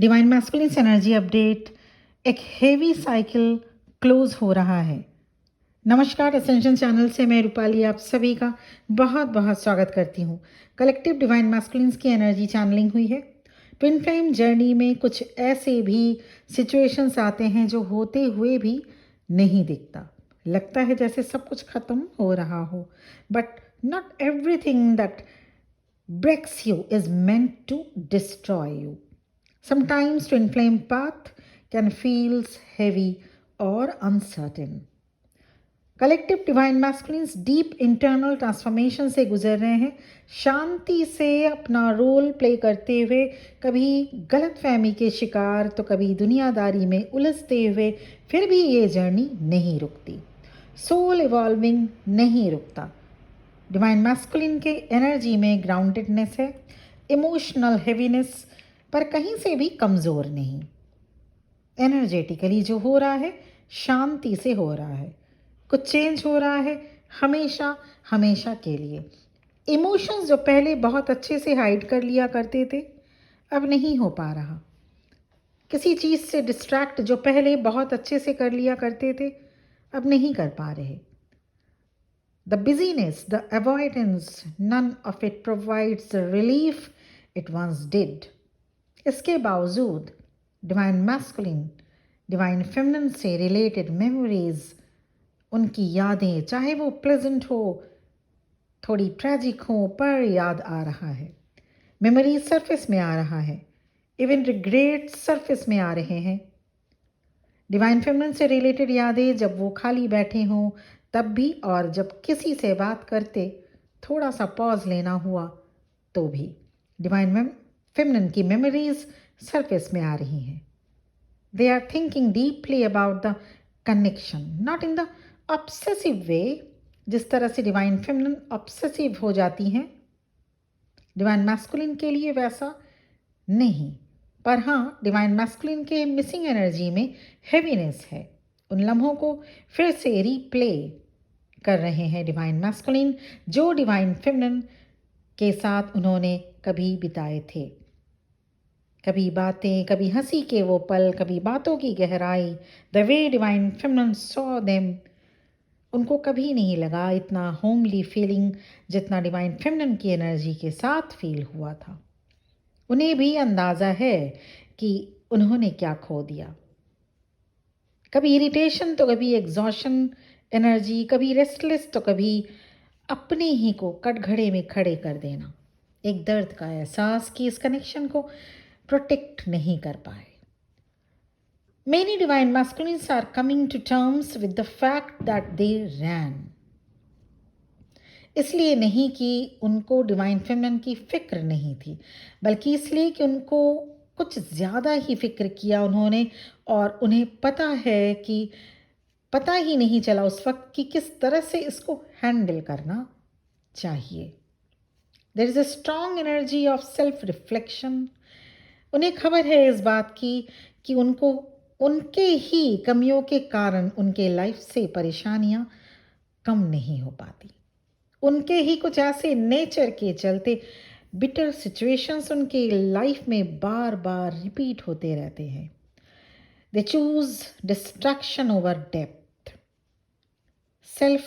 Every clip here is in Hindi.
Divine masculine energy update. एक हेवी साइकिल क्लोज हो रहा है। नमस्कार, एसेंशन चैनल से मैं रूपाली आप सभी का बहुत बहुत स्वागत करती हूँ। कलेक्टिव डिवाइन मैस्कुलिन की एनर्जी चैनलिंग हुई है। ट्विन फ्लेम जर्नी में कुछ ऐसे भी सिचुएशंस आते हैं जो होते हुए भी नहीं दिखता। लगता है जैसे सब कुछ खत्म हो रहा हो, but not everything that breaks you is meant to destroy you. Sometimes twin flame path can feel heavy or uncertain. Collective divine masculines deep internal transformation से गुजर रहे हैं, शांति से अपना रोल प्ले करते हुए, कभी गलत फहमी के शिकार तो कभी दुनियादारी में उलझते हुए। फिर भी ये जर्नी नहीं रुकती। सोल इवॉल्विंग नहीं रुकता। डिवाइन मैस्कुलिन के एनर्जी में ग्राउंडेडनेस है, इमोशनल हेवीनेस, पर कहीं से भी कमज़ोर नहीं। एनर्जेटिकली जो हो रहा है शांति से हो रहा है। कुछ चेंज हो रहा है हमेशा हमेशा के लिए। इमोशंस जो पहले बहुत अच्छे से हाइड कर लिया करते थे अब नहीं हो पा रहा। किसी चीज़ से डिस्ट्रैक्ट जो पहले बहुत अच्छे से कर लिया करते थे अब नहीं कर पा रहे। The busyness, the avoidance, none of it provides the relief it once did. इसके बावजूद डिवाइन मैस्कुलिन, डिवाइन फेमिनिन से रिलेटेड मेमोरीज, उनकी यादें, चाहे वो प्लेजेंट हो, थोड़ी ट्रेजिक हो, पर याद आ रहा है। मेमोरीज सरफेस में आ रहा है। इवन रिग्रेट सरफेस में आ रहे हैं। डिवाइन फेमिनिन से रिलेटेड यादें जब वो खाली बैठे हों तब भी, और जब किसी से बात करते थोड़ा सा पॉज लेना हुआ तो भी डिवाइन फेमिनिन की मेमोरीज सरफेस में आ रही हैं। They are thinking deeply about the connection, not in the obsessive way जिस तरह से डिवाइन फेमिनिन ऑब्सेसिव हो जाती हैं। डिवाइन मैस्कुलिन के लिए वैसा नहीं, पर हाँ, डिवाइन मैस्कुलिन के मिसिंग एनर्जी में हेवीनेस है। उन लम्हों को फिर से रीप्ले कर रहे हैं डिवाइन मैस्कुलिन, जो डिवाइन फेमिनिन के साथ उन्होंने कभी बिताए थे। कभी बातें, कभी हंसी के वो पल, कभी बातों की गहराई। The way divine feminine saw them, उनको कभी नहीं लगा इतना होमली फीलिंग जितना डिवाइन फेमिनिन की एनर्जी के साथ फील हुआ था। उन्हें भी अंदाज़ा है कि उन्होंने क्या खो दिया। कभी इरिटेशन तो कभी एग्जॉशन एनर्जी, कभी रेस्टलेस तो कभी अपने ही को कटघरे में खड़े कर देना। एक दर्द का एहसास कि इस कनेक्शन को प्रोटेक्ट नहीं कर पाए। Many divine masculines are coming to terms with the fact that they ran. इसलिए नहीं कि उनको डिवाइन फेमिनिन की फिक्र नहीं थी, बल्कि इसलिए कि उनको कुछ ज़्यादा ही फिक्र किया उन्होंने, और उन्हें पता है कि पता ही नहीं चला उस वक्त कि किस तरह से इसको हैंडल करना चाहिए। There is a strong energy of self reflection. उन्हें खबर है इस बात की कि उनको उनके ही कमियों के कारण उनके लाइफ से परेशानियां कम नहीं हो पाती। उनके ही कुछ ऐसे नेचर के चलते बिटर सिचुएशंस उनके लाइफ में बार बार रिपीट होते रहते हैं। They choose distraction over depth. Self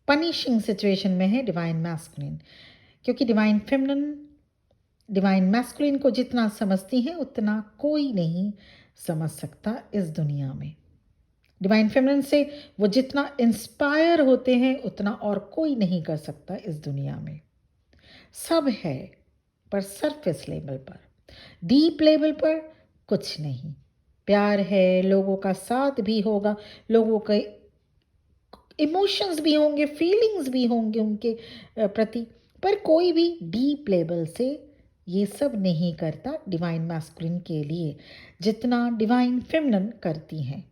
punishing situation में है डिवाइन मैस्कुलिन, क्योंकि डिवाइन फेमिनिन डिवाइन मैस्कुलिन को जितना समझती हैं उतना कोई नहीं समझ सकता इस दुनिया में। डिवाइन फेमिनिन से वो जितना इंस्पायर होते हैं उतना और कोई नहीं कर सकता इस दुनिया में। सब है पर सरफेस लेवल पर, डीप लेवल पर कुछ नहीं। प्यार है, लोगों का साथ भी होगा, लोगों के इमोशंस भी होंगे, फीलिंग्स भी होंगे उनके प्रति, पर कोई भी डीप लेवल से ये सब नहीं करता डिवाइन मैस्कुलिन के लिए जितना डिवाइन फेमिनिन करती हैं।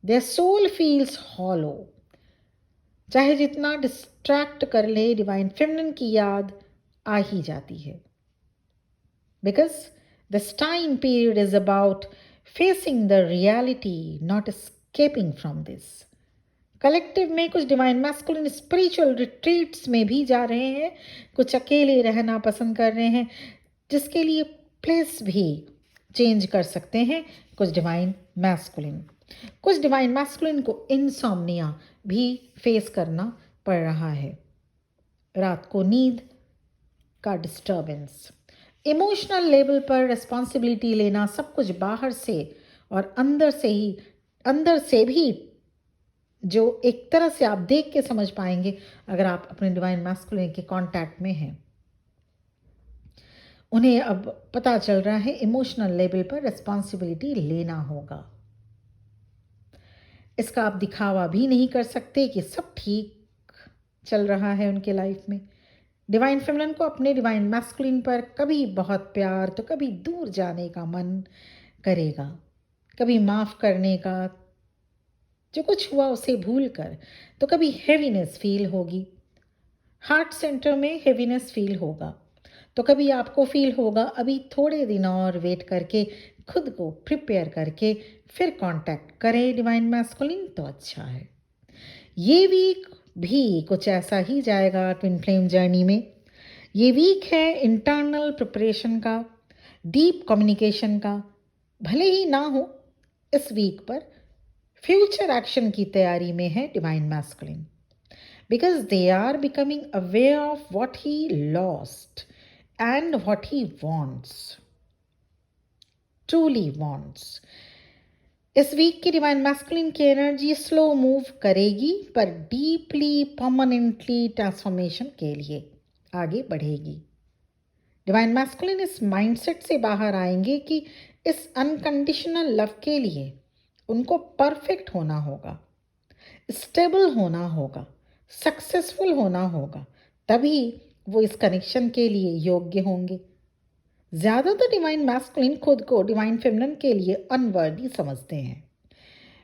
Their soul feels hollow. चाहे जितना डिस्ट्रैक्ट कर ले, डिवाइन फेमिनिन की याद आ ही जाती है। Because this time period is about facing the reality, not escaping from this. Collective में कुछ डिवाइन मैस्कुलिन स्पिरिचुअल रिट्रीट्स में भी जा रहे हैं, कुछ अकेले रहना पसंद कर रहे हैं, जिसके लिए प्लेस भी चेंज कर सकते हैं कुछ डिवाइन मैस्कुलिन। कुछ डिवाइन मैस्कुलिन को इंसोम्निया भी फेस करना पड़ रहा है, रात को नींद का डिस्टर्बेंस। इमोशनल लेवल पर रिस्पॉन्सिबिलिटी लेना, सब कुछ बाहर से और अंदर से भी, जो एक तरह से आप देख के समझ पाएंगे अगर आप अपने डिवाइन मैस्कुलिन के कांटेक्ट में हैं। उन्हें अब पता चल रहा है इमोशनल लेवल पर रिस्पॉन्सिबिलिटी लेना होगा। इसका आप दिखावा भी नहीं कर सकते कि सब ठीक चल रहा है उनके लाइफ में। डिवाइन फेमिनिन को अपने डिवाइन मैस्कुलिन पर कभी बहुत प्यार तो कभी दूर जाने का मन करेगा, कभी माफ़ करने का, जो कुछ हुआ उसे भूल कर, तो कभी हेवीनेस फील होगी, हार्ट सेंटर में हेवीनेस फील होगा, तो कभी आपको फील होगा अभी थोड़े दिन और वेट करके खुद को प्रिपेयर करके फिर कांटेक्ट करें डिवाइन मैस्कुलिन तो अच्छा है। ये वीक भी कुछ ऐसा ही जाएगा ट्विन फ्लेम जर्नी में। ये वीक है इंटरनल प्रिपरेशन का, डीप कम्युनिकेशन का। भले ही ना हो इस वीक पर, फ्यूचर एक्शन की तैयारी में है divine masculine, because they are becoming aware of what he lost and what he wants, truly wants. इस वीक की डिवाइन मैस्कुलिन की एनर्जी स्लो मूव करेगी पर डीपली परमानेंटली ट्रांसफॉर्मेशन के लिए आगे बढ़ेगी। डिवाइन मैस्कुलिन इस माइंडसेट से बाहर आएंगे कि इस अनकंडीशनल लव के लिए उनको परफेक्ट होना होगा, स्टेबल होना होगा, सक्सेसफुल होना होगा, तभी वो इस कनेक्शन के लिए योग्य होंगे। ज़्यादातर डिवाइन मैस्कुलिन खुद को डिवाइन फेमिनिन के लिए अनवर्दी समझते हैं।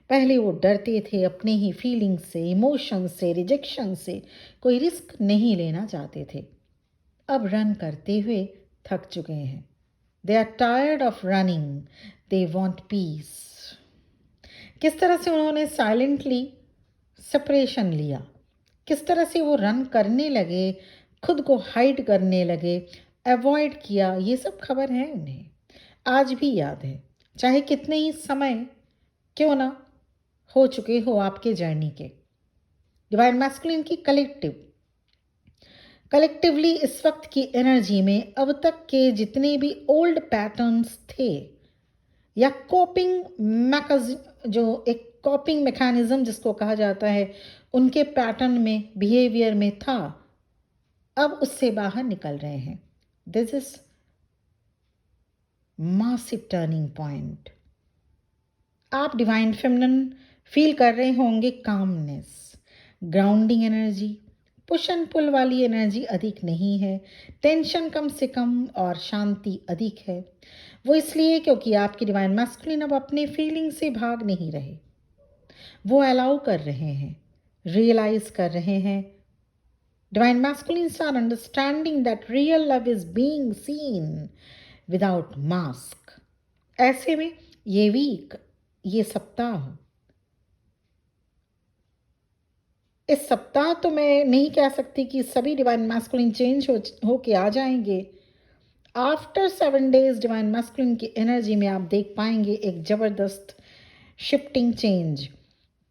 पहले वो डरते थे अपने ही फीलिंग्स से, इमोशंस से, रिजेक्शन से, कोई रिस्क नहीं लेना चाहते थे। अब रन करते हुए थक चुके हैं। They are tired of running, they want peace. किस तरह से उन्होंने साइलेंटली सेपरेशन लिया, किस तरह से वो रन करने लगे, खुद को हाइड करने लगे, अवॉइड किया, ये सब खबर है उन्हें, आज भी याद है, चाहे कितने ही समय क्यों ना हो चुके हो आपके जर्नी के। डिवाइन मैस्कुलिन की कलेक्टिवली इस वक्त की एनर्जी में अब तक के जितने भी ओल्ड पैटर्न्स थे या जो एक कॉपिंग मैकेनिज्म जिसको कहा जाता है, उनके पैटर्न में, बिहेवियर में था, अब उससे बाहर निकल रहे हैं। This is massive turning point. आप डिवाइन फेमिनिन फील कर रहे होंगे calmness, grounding energy, push and pull वाली एनर्जी अधिक नहीं है, टेंशन कम से कम और शांति अधिक है। वो इसलिए क्योंकि आपकी डिवाइन मैस्कुलिन अब अपने फीलिंग से भाग नहीं रहे, वो अलाउ कर रहे हैं, रियलाइज कर रहे हैं। Divine masculines are understanding that real love is being seen without mask. ऐसे में ये वीक, ये सप्ताह, इस सप्ताह तो मैं नहीं कह सकती कि सभी डिवाइन मैस्कुलिन चेंज हो के आ जाएंगे। आफ्टर 7 days डिवाइन मैस्कुलिन की एनर्जी में आप देख पाएंगे एक ज़बरदस्त शिफ्टिंग चेंज।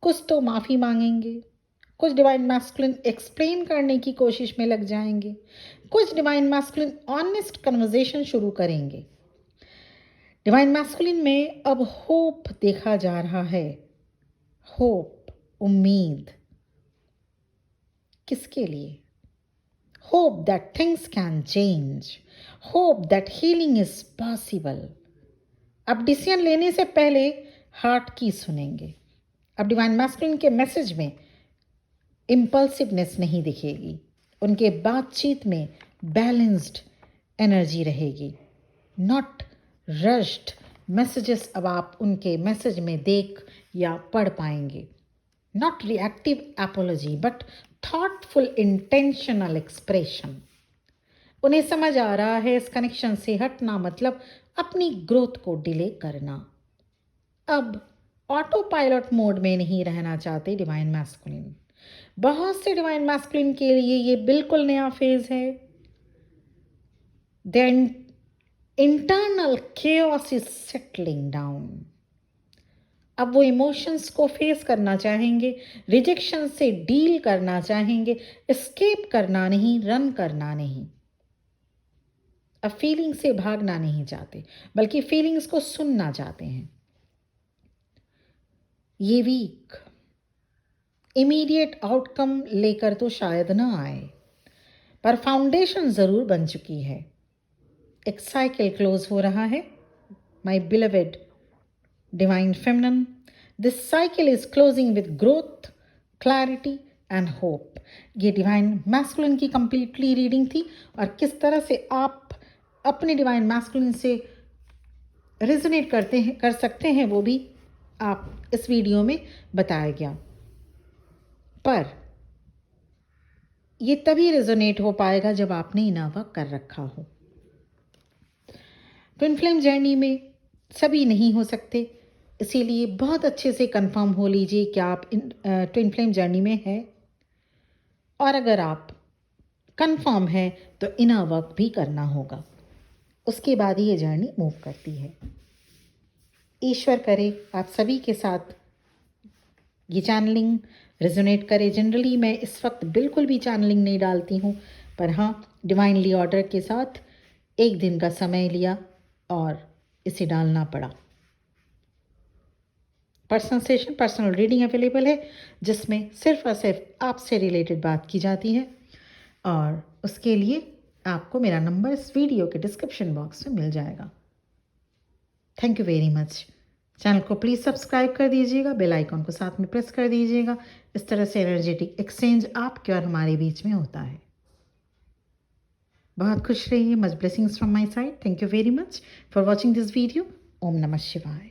कुछ तो माफ़ी मांगेंगे, कुछ डिवाइन मैस्कुलिन एक्सप्लेन करने की कोशिश में लग जाएंगे, कुछ डिवाइन मैस्कुलिन ऑनेस्ट कन्वर्सेशन शुरू करेंगे। डिवाइन मैस्कुलिन में अब होप देखा जा रहा है। होप, उम्मीद, किसके लिए? Hope that things can change, hope that healing is possible. अब डिसीजन लेने से पहले हार्ट की सुनेंगे। अब डिवाइन मैस्कुलिन के मैसेज में इम्पल्सिवनेस नहीं दिखेगी, उनके बातचीत में बैलेंस्ड एनर्जी रहेगी, नॉट रश्ड मैसेजेस। अब आप उनके मैसेज में देख या पढ़ पाएंगे। Not reactive apiology but thoughtful intentional expression. उन्हें समझ आ रहा है इस कनेक्शन से हटना मतलब अपनी ग्रोथ को डिले करना। अब ऑटो पायलट मोड में नहीं रहना चाहते डिवाइन मैस्कुलिन। बहुत से डिवाइन मैस्कुलिन के लिए ये बिल्कुल नया फेज है। Internal chaos is settling down. अब वो इमोशंस को फेस करना चाहेंगे, रिजेक्शन से डील करना चाहेंगे, एस्केप करना नहीं, रन करना नहीं। अब फीलिंग से भागना नहीं चाहते, बल्कि फीलिंग्स को सुनना चाहते हैं। ये वीक इमीडिएट आउटकम लेकर तो शायद ना आए, पर फाउंडेशन जरूर बन चुकी है। एक साइकिल क्लोज हो रहा है, my beloved divine feminine. This cycle is closing with growth, clarity and hope. ये डिवाइन मैस्कुलिन की कंप्लीटली रीडिंग थी, और किस तरह से आप अपने डिवाइन मैस्कुलिन से रेजोनेट कर सकते हैं वो भी आप इस वीडियो में बताया गया। पर ये तभी रेजोनेट हो पाएगा जब आपने इनर वर्क कर रखा हो। ट्विन फ्लेम जर्नी में सभी नहीं हो सकते, इसीलिए बहुत अच्छे से कंफर्म हो लीजिए कि आप ट्विन फ्लेम जर्नी में हैं, और अगर आप कंफर्म हैं तो इनर वर्क भी करना होगा। उसके बाद ही ये जर्नी मूव करती है। ईश्वर करे आप सभी के साथ ये चैनलिंग रेजोनेट करे। जनरली मैं इस वक्त बिल्कुल भी चैनलिंग नहीं डालती हूँ, पर हाँ, डिवाइनली ऑर्डर के साथ एक दिन का समय लिया और इसे डालना पड़ा। Personal session, personal reading available है, जिसमें सिर्फ और सिर्फ आपसे रिलेटेड बात की जाती है, और उसके लिए आपको मेरा नंबर इस वीडियो के डिस्क्रिप्शन बॉक्स में मिल जाएगा। Thank you very much. Channel को प्लीज़ सब्सक्राइब कर दीजिएगा, बेल आइकॉन को साथ में प्रेस कर दीजिएगा। इस तरह से एनर्जेटिक एक्सचेंज आपके और हमारे बीच में होता है। बहुत खुश रहिए। Much blessings from my side. Thank you very much for watching this video. ओम नमः शिवाय।